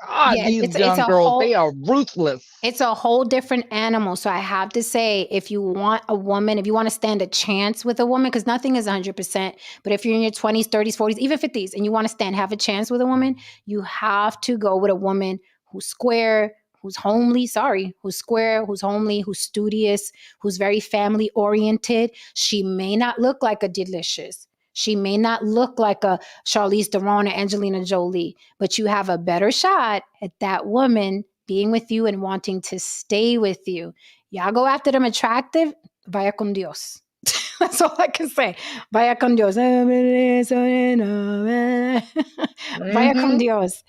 B: God,
A: yeah,
B: these young girls, they are ruthless.
A: it's a whole different animal. So I have to say, if you want a woman, if you want to stand a chance with a woman, because nothing is 100%, but if you're in your 20s, 30s, 40s, even 50s, and you want to have a chance with a woman, you have to go with a woman who's square, who's homely, who's square, who's homely, who's studious, who's very family oriented. She may not look like a Deelishis. She may not look like a Charlize Theron or Angelina Jolie, but you have a better shot at that woman being with you and wanting to stay with you. Y'all go after them attractive, vaya con Dios. That's all I can say. Vaya con Dios. Vaya con Dios.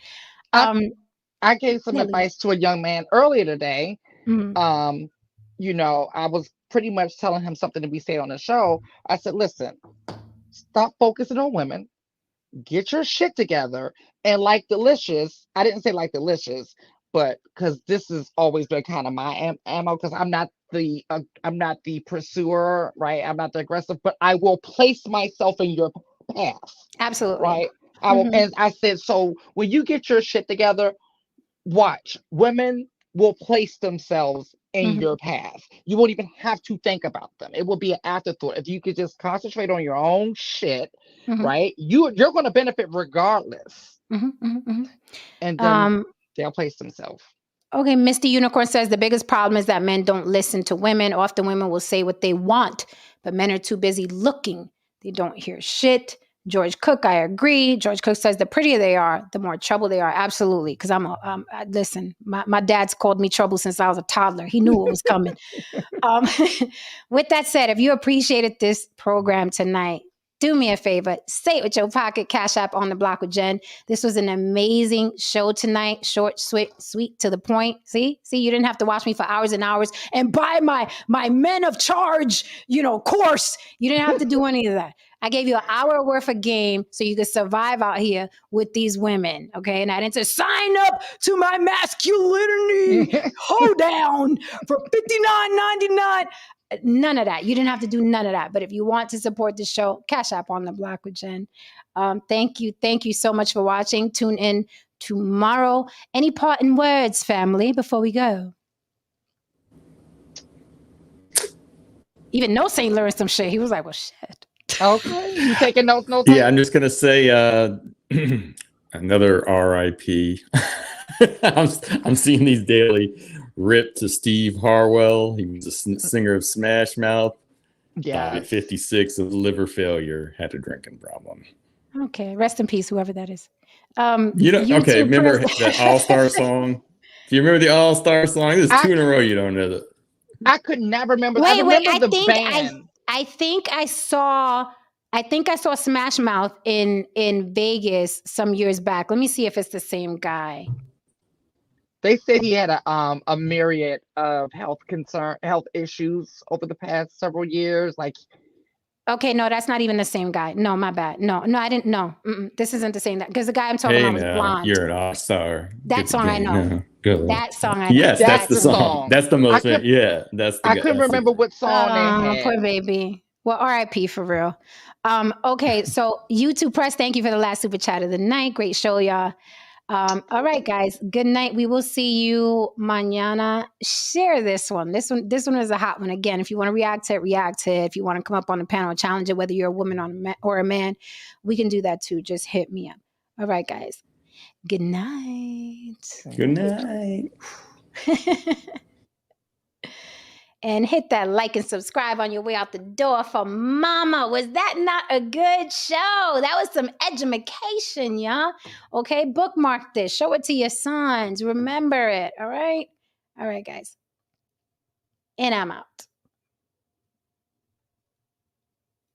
B: I, I gave some
A: Nelly.
B: advice to a young man earlier today.
A: Mhm.
B: I was pretty much telling him something that we say on the show. I said, listen, stop focusing on women, get your shit together, and like Deelishis, I didn't say like Deelishis, but because this has always been kind of my ammo, because I'm not the pursuer, right? I'm not the aggressive, but I will place myself in your path,
A: Absolutely.
B: right? I will, and I said, so when you get your shit together, watch, women will place themselves in your path. You won't even have to think about them. It will be an afterthought. If you could just concentrate on your own shit, right? You're going to benefit regardless. And then they'll place themselves.
A: Okay, Misty Unicorn says the biggest problem is that men don't listen to women. Often women will say what they want, but men are too busy looking. They don't hear shit. George Cook, I agree. George Cook says the prettier they are, the more trouble they are. Absolutely. Because listen, my dad's called me trouble since I was a toddler. He knew what was coming. With that said, if you appreciated this program tonight, do me a favor, say it with your pocket, Cash App on the block with Jen. This was an amazing show tonight. Short, sweet, to the point. See, you didn't have to watch me for hours and hours and buy my Men of Charge, course. You didn't have to do any of that. I gave you an hour worth of game so you could survive out here with these women. Okay. And I didn't say sign up to my masculinity hoedown for $59.99. None of that. You didn't have to do none of that. But if you want to support the show, Cash App on the block with Jen. Thank you. Thank you so much for watching. Tune in tomorrow. Any parting words, family, before we go? Even No Saint learned some shit. He was like, well, shit.
B: Okay. You taking notes?
C: Yeah, I'm just going to say another RIP. I'm seeing these daily. Rip to Steve Harwell. He was a singer of Smash Mouth. Died at 56 of liver failure. Had a drinking problem.
A: Okay. Rest in peace, whoever that is.
C: Okay. Remember that All-Star song? Do you remember the All-Star song? This is 2 in a row you don't know that.
B: I could never remember.
A: Wait,
B: I remember the band.
A: I think I saw Smash Mouth in Vegas some years back. Let me see if it's the same guy.
B: They said he had a myriad of health issues over the past several years. Like,
A: okay, no, that's not even the same guy. No, my bad. No, I didn't know. This isn't the same guy because the guy I'm talking about was blonde.
C: You're an all-star.
A: That song I know. That song I know.
C: Yes, that's the song. That's the most. That's the.
B: I couldn't remember what song they had.
A: Poor baby. Well, RIP for real. Okay, so YouTube press. Thank you for the last super chat of the night. Great show, y'all. All right, guys. Good night. We will see you mañana. Share this one. This one is a hot one. Again, if you want to react to it. If you want to come up on the panel and challenge it, whether you're a woman or a man, we can do that too. Just hit me up. All right, guys. Good night.
C: Good night.
A: And hit that like and subscribe on your way out the door for mama. Was that not a good show? That was some edumacation, y'all. Okay, bookmark this. Show it to your sons. Remember it, all right? All right, guys. And I'm out.